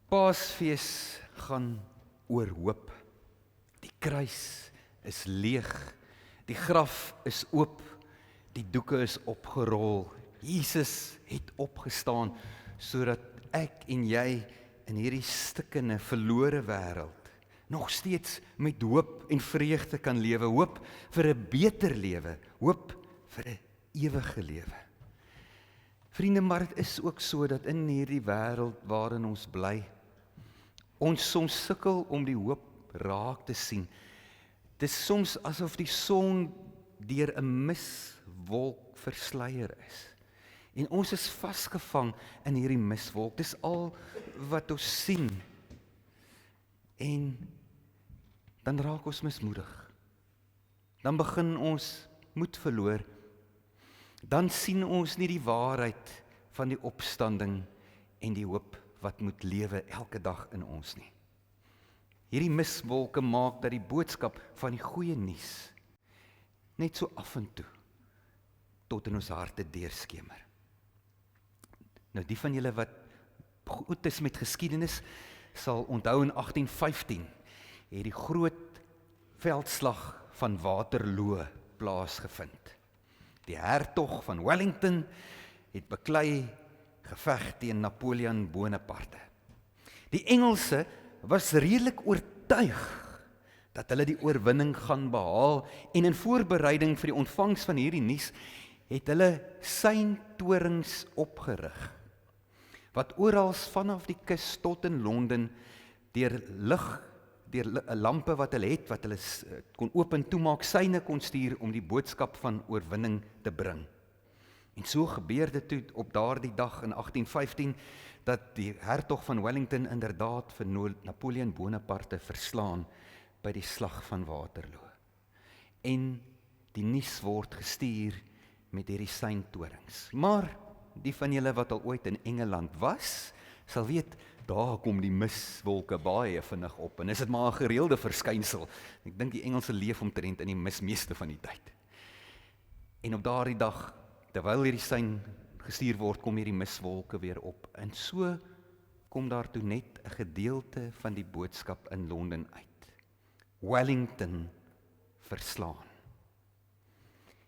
Paasfees gaan oor hoop. Die kruis is leeg, die graf is oop, die doeke is opgerol. Jesus het opgestaan, sodat ek en jy in hierdie stikkende, verlore wêreld nog steeds met hoop en vreugde kan lewe, hoop vir 'n beter lewe, hoop vir 'n ewige lewe. Vriende, maar dit is ook so dat in hierdie wêreld waarin ons bly, ons soms sukkel om die hoop raak te sien. Dit is soms asof die son deur 'n miswolk versleier is. En ons is vasgevang in hierdie miswolk. Dis al wat ons sien. En dan raak ons mismoedig. Dan begin ons moed verloor. Dan sien ons nie die waarheid van die opstanding en die hoop wat moet lewe elke dag in ons nie. Hierdie miswolke maak dat die boodskap van die goeie nuus net so af en toe tot in ons harte deurskemer. Nou die van julle wat goed is met geskiedenis sal onthou in 1815 het die groot veldslag van Waterloo plaasgevind. Die hertog van Wellington het beklei geveg teen Napoleon Bonaparte. Die Engelse was redelik oortuig dat hulle die oorwinning gaan behaal en in voorbereiding vir die ontvangs van hierdie nuus het hulle seintorings opgerig wat oral vanaf die kus tot in Londen deur lampe wat hulle het, wat hulle kon oop en toemaak, syne kon stuur om die boodskap van oorwinning te bring. En so gebeur dit toe op daardie dag in 1815 dat die hertog van Wellington inderdaad vir Napoleon Bonaparte verslaan by die slag van Waterloo. En die nuus word gestuur met hierdie seintorings. Maar die van julle wat al ooit in Engeland was, sal weet, daar kom die miswolke baie vinnig op, en is dit maar 'n gereelde verskynsel. Ek dink die Engelse leef omtrent in die meeste van die tyd. En op daardie dag, terwyl hierdie sein gestuur word, kom hierdie miswolke weer op, en so kom daar toe net 'n gedeelte van die boodskap in Londen uit. Wellington verslaan.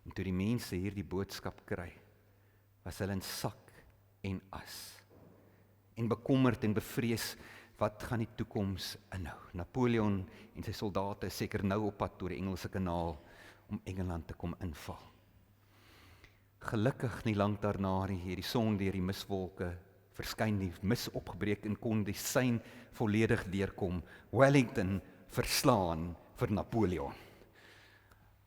En toe die mense hierdie boodskap kry, was hulle in sak en as. En bekommerd en bevrees, wat gaan die toekoms inhou? Napoleon en sy soldate is seker nou op pad deur die Engelse kanaal om Engeland te kom inval. Gelukkig nie lank daarna hierdie son deur die miswolke verskyn, die mis opgebreek en kon die sein volledig deurkom. Wellington verslaan vir Napoleon.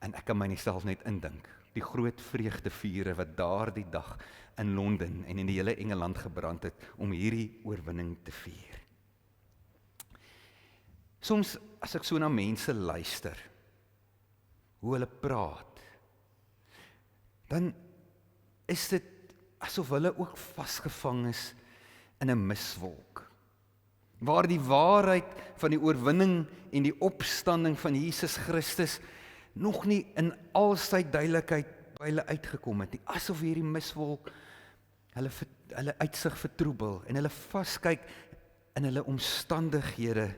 En ek kan my self net indink, die groot vreugdevure wat daardie dag in Londen en in die hele Engeland gebrand het om hierdie oorwinning te vier. Soms as ek so na mense luister, hoe hulle praat, dan is dit asof hulle ook vasgevang is in 'n miswolk, waar die waarheid van die oorwinning en die opstanding van Jesus Christus nog nie in al sy duidelikheid by hulle uitgekom het nie, asof hierdie miswolk hulle uitsig vertroebel en hulle vaskyk in hulle omstandighede.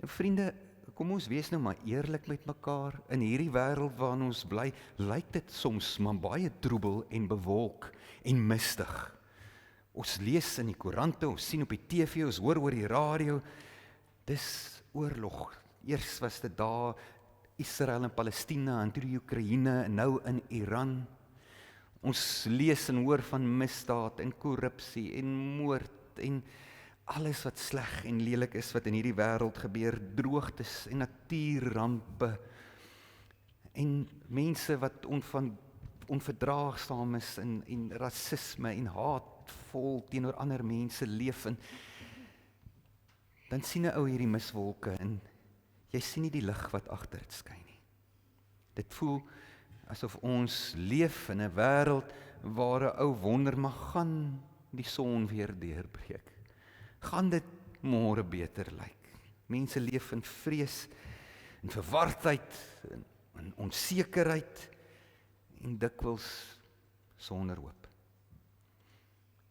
Nou vriende, kom ons wees nou maar eerlik met mekaar. In hierdie wêreld waarin ons bly, lyk dit soms maar baie troebel en bewolk en mistig. Ons lees in die koerante, ons sien op die TV, ons hoor oor die radio, dis oorlog. Eers was dit daar Israel en Palestina, en toe die Oekraïne, en nou in Iran. Ons lees en hoor van misdaad en korrupsie en moord en alles wat sleg en lelik is wat in hierdie wêreld gebeur, droogtes en natuurrampe en mense wat onverdraagsaam is en rasisme en haatvol teenoor ander mense leef. En dan sien 'n ou hierdie miswolke en jy sien nie die lig wat agter dit skyn nie. Dit voel asof ons leef in 'n wêreld waar 'n ou wonder, maar gaan die son weer deurbreek? Gaan dit môre beter lyk? Mense leef in vrees, in verwardheid, in onsekerheid en dikwels sonder hoop.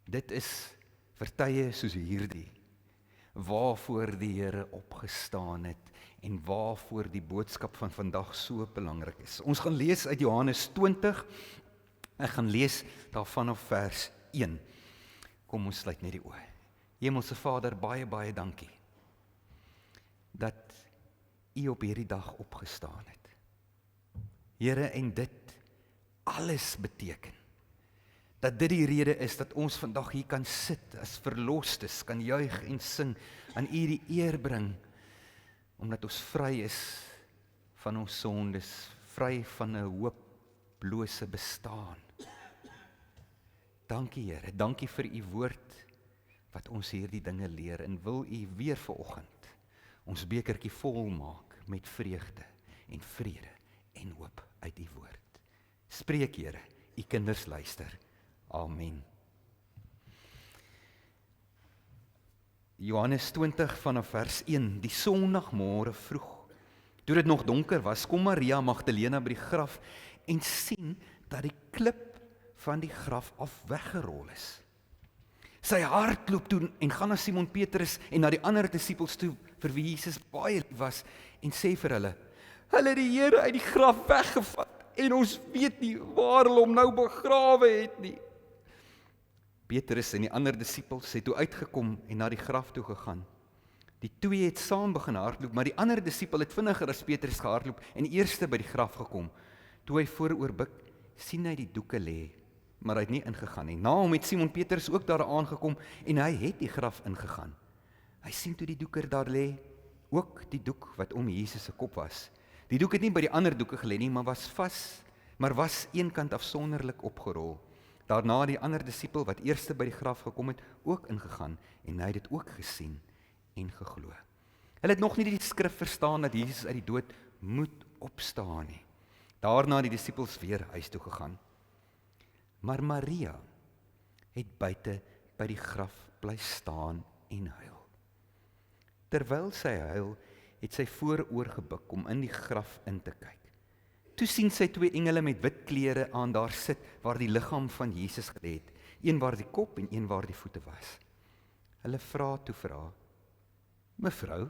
Dit is vir tye soos hierdie, waarvoor die Here opgestaan het en waarvoor die boodskap van vandag so belangrik is. Ons gaan lees uit Johannes 20. Ek gaan lees daarvan op vers 1. Kom ons sluit net die oë. Hemelse Vader, baie, baie dankie dat U op hierdie dag opgestaan het. Here, en dit alles beteken dat dit die rede is dat ons vandag hier kan sit as verlostes, kan juig en sing, aan U die eer bring, omdat ons vry is van ons sondes, vry van 'n hooplose bestaan. Dankie Here, dankie vir U woord, wat ons hierdie dinge leer, en wil U weer vanoggend ons bekertjie vol maak met vreugde en vrede en hoop uit U woord. Spreek Here, U kinders luister. Amen. Johannes 20 vanaf vers 1, die Sondagmôre vroeg. Toe dit nog donker was, kom Maria Magdalena by die graf en sien dat die klip van die graf af weggerol is. Sy hardloop toe en gaan na Simon Petrus en na die ander disippels toe, vir wie Jesus baie lief was, en sê vir hulle het die Here uit die graf weggevat, en ons weet nie waar hulle hom nou begrawe het nie. Petrus en die ander disippels het toe uitgekom en na die graf toe gegaan. Die twee het saam begin hardloop, maar die ander disipel het vinniger as Petrus gehardloop en eerste by die graf gekom. Toe hy vooroor buig, sien hy die doeke lê, maar hy het nie ingegaan nie. Na hom het Simon Petrus ook daar aangekom en hy het die graf ingegaan. Hy sien toe die doeker daar lê, ook die doek wat om Jesus se kop was. Die doek het nie by die ander doeke gelê nie, maar was eenkant afsonderlik opgerol. Daarna die ander disipel wat eerste by die graf gekom het, ook ingegaan en hy het dit ook gesien en geglo. Hulle het nog nie die skrif verstaan dat Jesus uit die dood moet opstaan nie. Daarna die disippels weer huis toe gegaan. Maar Maria het buite by die graf bly staan en huil. Terwyl sy huil, het sy vooroor gebuk om in die graf in te kyk. Toe sien sy twee engele met wit klere aan daar sit, waar die liggaam van Jesus gelê het, een waar die kop en een waar die voete was. Hulle vra toe vir haar: "Mevrou,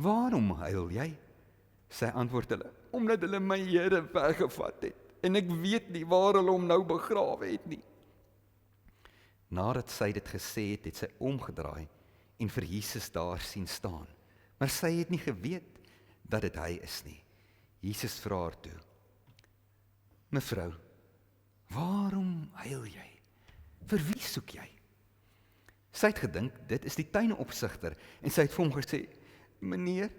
waarom huil jy?" Sy antwoord hulle: "Omdat hulle my Here weggevat het, en ek weet nie waar hulle hom nou begrawe het nie." Nadat sy dit gesê het, het sy omgedraai en vir Jesus daar sien staan. Maar sy het nie geweet dat dit hy is nie. Jesus vra haar toe: "Mevrou, waarom huil jy? Vir wie soek jy?" Sy het gedink, dit is die tuinopsigter, en sy het vir hom gesê: "Meneer,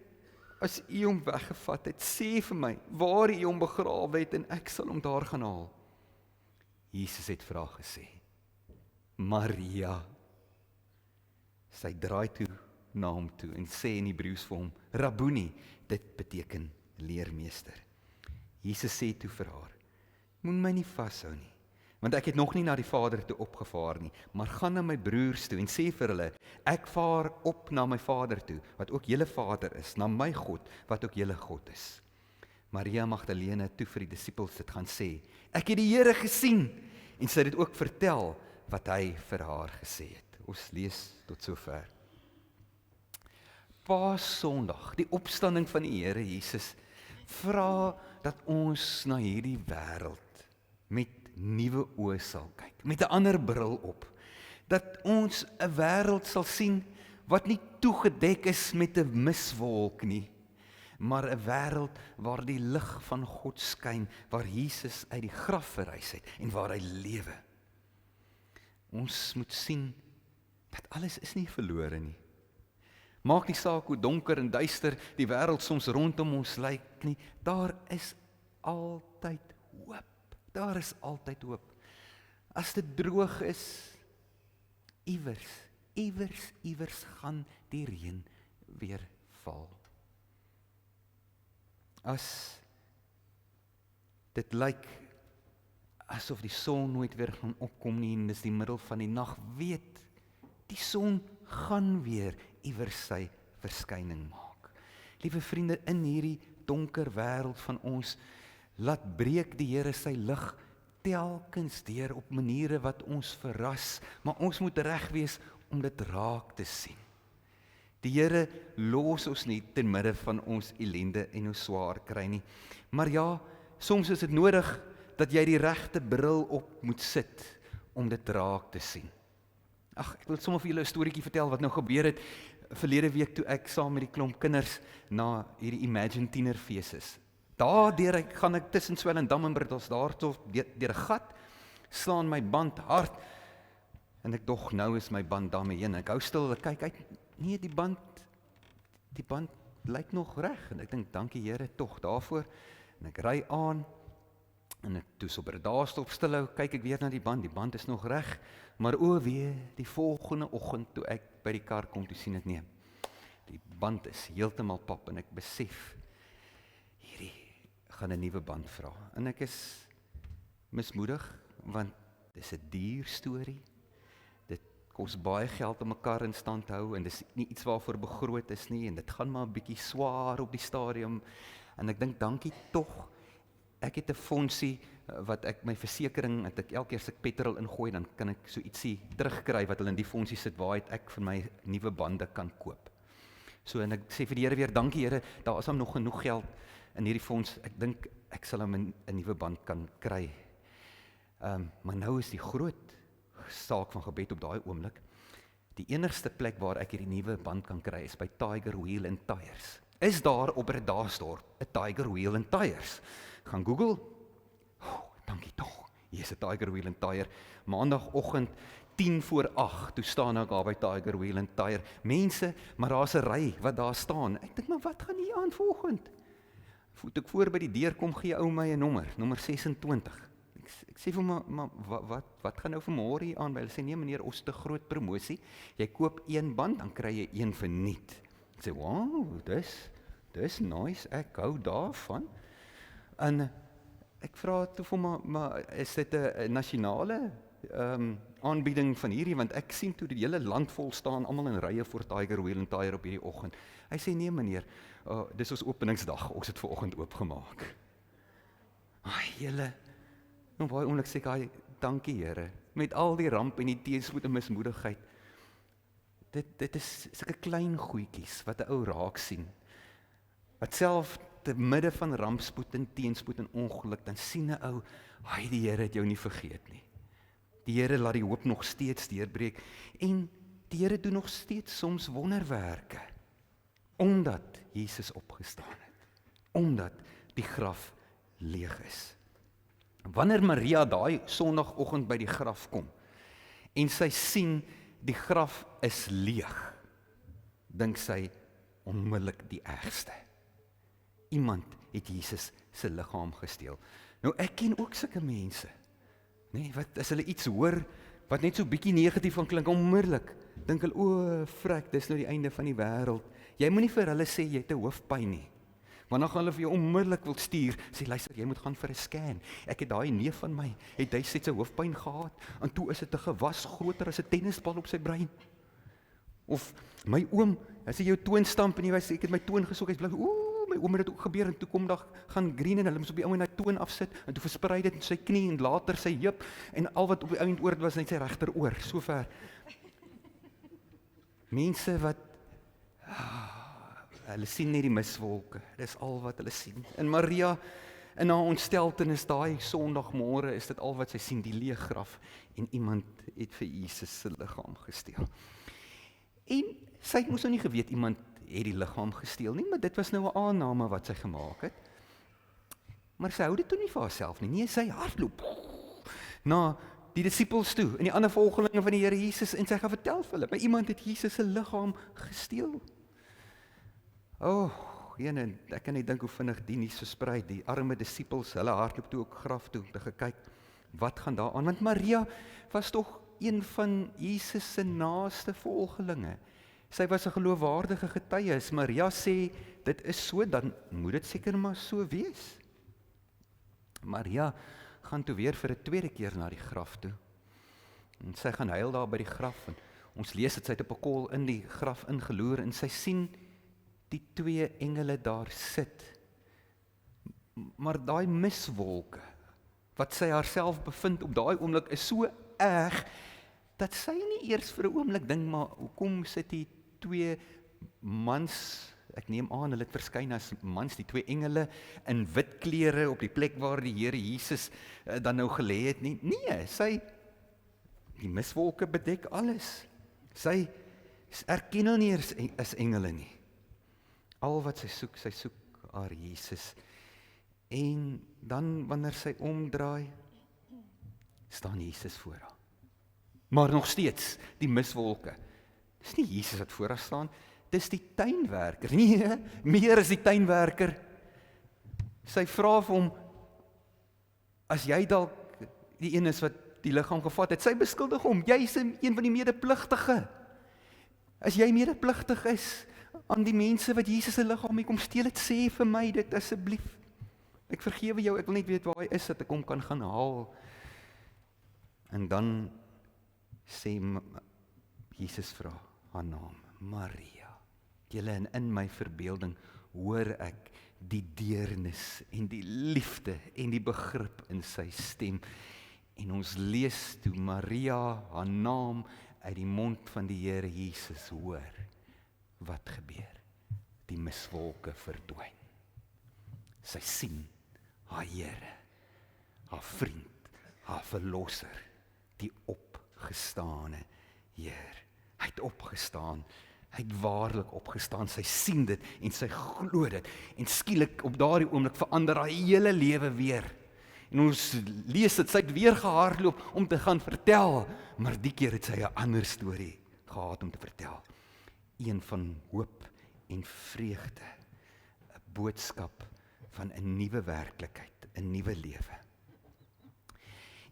as u hom weggevat het, sê vir my waar u hom begrawe het, en ek sal hom daar gaan haal." Jesus het vir haar gesê: "Maria." Sy draai toe na hom toe en sê in Hebreëus vir hom: "Rabboni," dit beteken leermeester. Jesus sê toe vir haar: "Moen my nie vashou nie, want ek het nog nie na die Vader toe opgevaar nie, maar gaan na my broers toe en sê vir hulle, ek vaar op na my Vader toe, wat ook julle Vader is, na my God, wat ook julle God is." Maria Magdalena toe vir die disippels dit gaan sê: "Ek het die Here gesien," en sy het dit ook vertel wat hy vir haar gesê het. Ons lees tot sover. Paas-Sondag, die opstanding van die Here Jesus, vra dat ons na hierdie wêreld met nuwe oë sal kyk, met 'n ander bril op. Dat ons 'n wêreld sal sien wat nie toegedek is met 'n miswolk nie, maar 'n wêreld waar die lig van God skyn, waar Jesus uit die graf verrys het en waar hy lewe. Ons moet sien dat alles is nie verlore nie. Maak nie saak hoe donker en duister die wêreld soms rondom ons lyk nie, daar is altyd hoop. Daar is altyd hoop. As dit droog is, iewers gaan die reën weer val. As dit lyk asof die son nooit weer gaan opkom nie en dis die middel van die nag, weet, die son gaan weer iewers sy verskyning maak. Liewe vriende, in hierdie donker wêreld van ons, laat breek die Here sy lig telkens deur op maniere wat ons verras, maar ons moet reg wees om dit raak te sien. Die Here los ons nie ten midde van ons ellende en ons swaar kry nie. Maar ja, soms is dit nodig dat jy die regte bril op moet sit om dit raak te sien. Ag, ek wil sommer vir julle 'n storieetjie vertel wat nou gebeur het verlede week toe ek saam met die klomp kinders na hierdie Imagine tienerfees is. Daardeur gaan ek tussen Swellendam en Britals daartoe deur 'n gat, slaan my band hard en ek dog nou is my band daarmee heen. Ek hou stil, ek kyk uit, nee, die band lyk nog reg en ek dink dankie Here tog daarvoor. En ek ry aan en ek toe so by 'n daarstop stilhou, kyk ek weer na die band is nog reg, maar weer die volgende oggend toe ek by die kar kom, toe sien ek nee. Die band is heeltemal pap en ek besef hierdie gaan 'n nuwe band vra. En ek is mismoedig want dis 'n duur storie. Dit kos baie geld om 'n kar in stand te hou en dis nie iets waarvoor begroot is nie en dit gaan maar 'n bietjie swaar op die stadium. En ek dink dankie tog. Ek het 'n fondsie wat ek my versekering, dat ek elke keer as ek petrol ingooi, dan kan ek so ietsie terugkry wat hulle in die fondsie sit waar ek vir my nuwe bande kan koop. So en ek sê vir die Here weer dankie Here, daar is hom nog genoeg geld in hierdie fonds. Ek dink ek sal hom 'n nuwe band kan kry. Maar nou is die groot saak van gebed op daai oomblik. Die enigste plek waar ek hierdie nuwe band kan kry is by Tiger Wheel and Tires. Is daar op Bredasdorp 'n Tiger Wheel and Tires? Gaan Google. Dankie tog. Hier is 'n Tiger Wheel and Tire. Maandagoggend 7:50, toe staan ek daar by Tiger Wheel and Tire. Mense, maar daar's 'n ry wat daar staan. Ek dink maar wat gaan hier aan vanoggend? Voet ek voor by die deur kom gee ou my 'n nommer 26. Ek sê vir hom maar wat gaan nou vanmôre hier aan? Hy sê nee meneer, ons het 'n groot promosie. Jy koop een band, dan kry jy een verniet. Ek sê, "Wow, dis nice. Ek hou daarvan." En ek vra toe vir hom, maar is dit 'n nasionale aanbieding van hierdie, want ek sien toe die hele land vol staan, almal in rye voor Tiger Wheel and Tire op hierdie oggend. Hy sê nee meneer, dis ons openingsdag, ons het vanoggend oopgemaak. Ai julle, nou baie oomblik sê ek, dankie Here, met al die ramp en die teenspoed en mismoedigheid. Dit is sulke klein goedjies wat 'n ou raak sien. Wat self te midde van rampspoed en teenspoed en ongeluk, dan sien 'n ou, ai die Here het jou nie vergeet nie. Die Here laat die hoop nog steeds deurbreek en die Here doen nog steeds soms wonderwerke omdat Jesus opgestaan het. Omdat die graf leeg is. Wanneer Maria daai Sondagoggend by die graf kom en sy sien die graf is leeg, dink sy onmiddellik die ergste. Iemand het Jesus se liggaam gesteel. Nou ek ken ook sulke mense. Nee, wat as hulle iets hoor wat net so bietjie negatief van klink, onmiddellik dink hulle, o, frek, dis nou die einde van die wêreld. Jy moenie vir hulle sê jy het 'n hoofpyn nie. Want dan gaan hulle vir jou onmiddellik wil stuur, sê luister, jy moet gaan vir 'n scan. Ek het daai neef van my, het hy steeds 'n hoofpyn gehad en toe is dit 'n gewas groter as 'n tennisbal op sy brein. Of my oom, as hy jou toon stamp en jy wys ek het my toon gesok, hy's bly, my oom het dit ook gebeur en toe kom dag gaan green en hulle moes op die ou en na toon afsit en toe versprei dit in sy knie en later sy heup en al wat op die ouend oor was net sy regteroor, sover. Mense wat hulle sien net die miswolke, dis al wat hulle sien. En Maria in haar ontsteltenis daai Sondagmôre is dit al wat sy sien, die leë graf en iemand het vir Jesus se liggaam gesteel. En sy moes nou nie geweet iemand het die liggaam gesteel nie, maar dit was nou 'n aanname wat sy gemaak het. Maar sy hou dit toe nie vir haarself nie. Nee, sy hardloop na die disippels toe en die ander volgelinge van die Here Jesus en sy gaan vertel vir hulle, by iemand het Jesus se liggaam gesteel. Ek kan net dink hoe vinnig die nuus versprei, die arme disippels, hulle hardloop toe ook graf toe om te kyk wat gaan daar aan, want Maria was tog een van Jesus se naaste volgelinge. Sy was 'n geloofwaardige getuie. As Maria sê dit is so, dan moet dit seker maar so wees. Maria gaan toe weer vir 'n tweede keer na die graf toe. En sy gaan huil daar by die graf en ons lees dit sy het op 'n kol in die graf ingeloer en sy sien die twee engele daar sit. Maar daai miswolke wat sy haarself bevind op daai oomblik is so erg, dat sy nie eers vir 'n oomblik dink, maar hoekom sit die twee mans, ek neem aan, hulle het verskyn as mans, die twee engele, in wit klere op die plek waar die Here Jesus dan nou gelê het nie. Nee, die miswolke bedek alles. Sy erken hulle nie as engele nie. Al wat sy soek haar Jesus. En dan wanneer sy omdraai, staan Jesus voor haar. Maar nog steeds, die miswolke. Dis nie Jesus wat voor haar staan, dis die tuinwerker. Nee, meer as die tuinwerker. Sy vra vir hom, as jy dalk die een is wat die liggaam gevat het, sy beskuldig hom, jy is een van die medepligtige. As jy medepligtig is aan die mense wat Jesus se liggaam hier kom steel het, sê vir my dit asseblief. Ek vergewe jou, ek wil net weet waar hy is, dat ek hom kan gaan haal. En dan sê Jesus vra haar naam, Maria. Julle in my verbeelding hoor ek die deernis en die liefde en die begrip in sy stem. En ons lees toe Maria haar naam uit die mond van die Here Jesus hoor. Wat gebeur? Die miswolke verdwyn. Sy sien haar Here, haar vriend, haar verlosser, die opgestane Heer. Hy het opgestaan, hy het waarlik opgestaan, sy sien dit en sy glo dit, en skielik op daardie oomblik verander haar hele lewe weer. En ons lees dit, sy het weer gehardloop om te gaan vertel, maar die keer het sy 'n ander storie gehad om te vertel. Een van hoop en vreugde, 'n boodskap van 'n nuwe werklikheid, 'n nuwe lewe.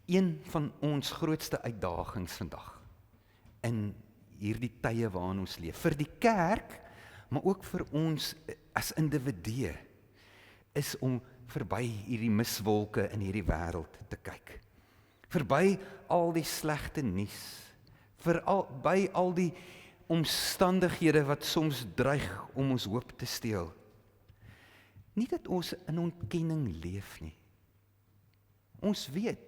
Een van ons grootste uitdagings vandag, in hierdie tye waarin ons leef, vir die kerk, maar ook vir ons as individue, is om verby hierdie miswolke in hierdie wêreld te kyk. Verby al die slegte nuus, verby al die omstandighede wat soms dreig om ons hoop te steel. Nie dat ons in ontkenning leef nie. Ons weet,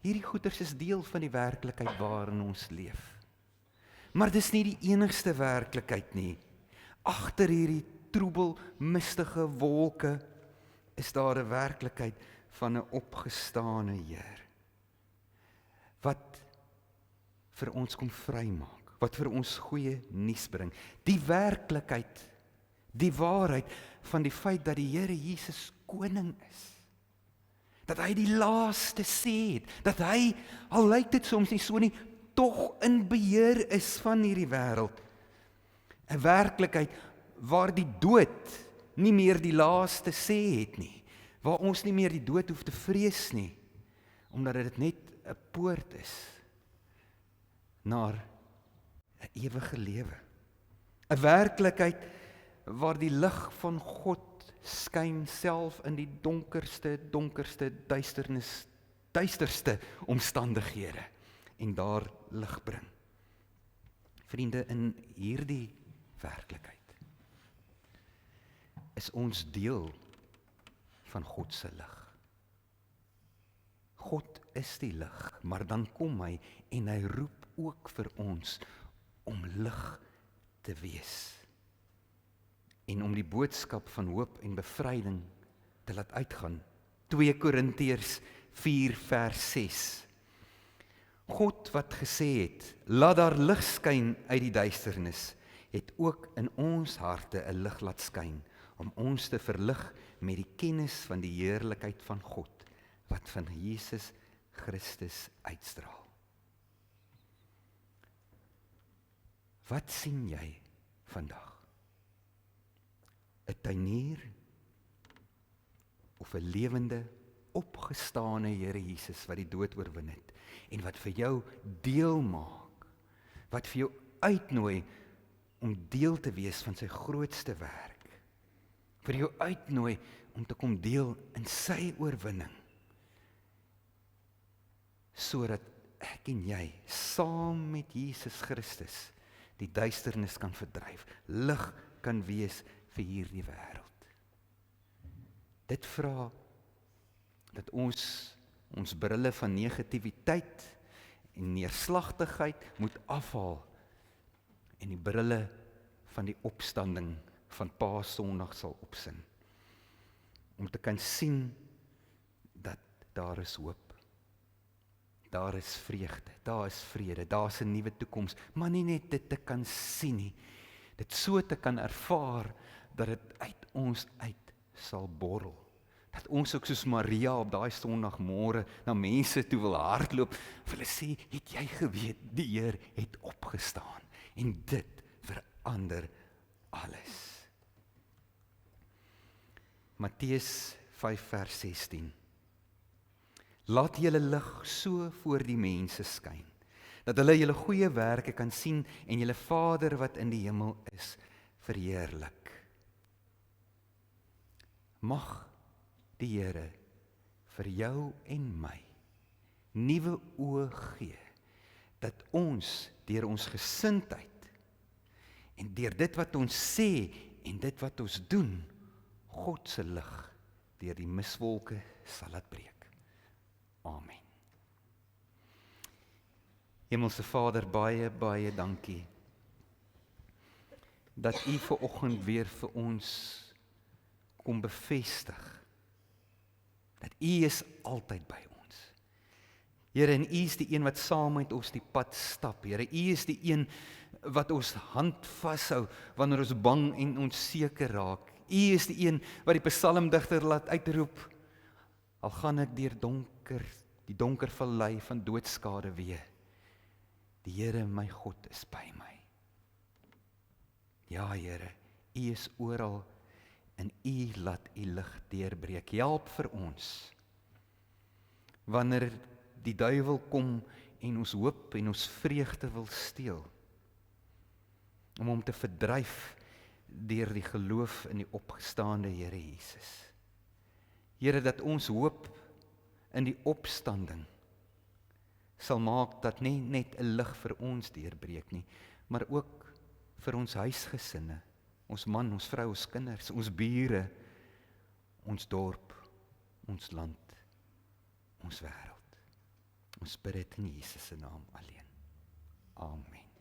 hierdie goeders is deel van die werklikheid waarin ons leef. Maar dis nie die enigste werklikheid nie. Agter hierdie troebel, mistige wolke is daar 'n werklikheid van 'n opgestane Heer. Wat vir ons kom vrymaak, wat vir ons goeie nuus bring. Die werklikheid, die waarheid van die feit dat die Here Jesus koning is. Dat hy die laaste sê het, dat hy, al lyk dit soms nie so nie, tog in beheer is van hierdie wêreld. 'n Werklikheid waar die dood nie meer die laaste sê het nie, waar ons nie meer die dood hoef te vrees nie, omdat dit net 'n poort is na 'n ewige lewe. 'n Werklikheid waar die lig van God skyn self in die donkerste duisterste omstandighede en daar lig bring. Vriende, in hierdie werklikheid is ons deel van God se lig. God is die lig, maar dan kom hy en hy roep ook vir ons om lig te wees. En om die boodskap van hoop en bevryding te laat uitgaan. 2 Korintiërs 4 vers 6. God wat gesê het, laat daar lig skyn uit die duisternis, het ook in ons harte 'n lig laat skyn, om ons te verlig met die kennis van die heerlikheid van God, wat van Jesus Christus uitstraal. Wat sien jy vandag? 'n tuinier of 'n lewende, opgestane Here Jesus wat die dood oorwin het en wat vir jou deel maak, wat vir jou uitnooi om deel te wees van sy grootste werk, vir jou uitnooi om te kom deel in sy oorwinning, sodat ek en jy saam met Jesus Christus die duisternis kan verdryf, lig kan wees vir hierdie wêreld. Dit vra dat ons Ons brille van negativiteit en neerslagtigheid moet afhaal en die brille van die opstanding van Paasondag sal opsin. Om te kan sien dat daar is hoop. Daar is vreugde, daar is vrede, daar is 'n nuwe toekoms, maar nie net dit te kan sien nie, dit so te kan ervaar, dat dit uit ons uit sal borrel. Dat ons ook soos Maria op daai Sondagmôre na mense toe wil hardloop, vir hulle sê, het jy geweet, die Heer het opgestaan, en dit verander alles. Matteus 5 vers 16. Laat julle lig so voor die mense skyn, dat hulle julle goeie werke kan sien en julle Vader wat in die hemel is, verheerlik. Mag die Here vir jou en my nuwe oë gee, dat ons deur ons gesindheid en deur dit wat ons sê en dit wat ons doen, God se lig deur die miswolke sal laat breek. Amen. Hemelse Vader, baie, baie dankie dat U vanoggend weer vir ons kom bevestig dat U is altyd by ons. Here, en U is die een wat saam met ons die pad stap. Here, U is die een wat ons hand vashou wanneer ons bang en onseker raak. U is die een wat die psalmdigter laat uitroep, al gaan ek deur die donker vallei van doodskade wee, die Here my God is by my. Ja, Here, U is oral en U laat U lig deurbreek. Help vir ons, wanneer die duiwel kom en ons hoop en ons vreugde wil steel, om hom te verdryf deur die geloof in die opgestaande Here Jesus. Here, dat ons hoop in die opstanding sal maak dat nie net 'n lig vir ons deurbreek nie, maar ook vir ons huisgesinne, ons man, ons vrou, ons kinders, ons bure, ons dorp, ons land, ons wêreld. Ons bid dit in Jesus se naam alleen. Amen.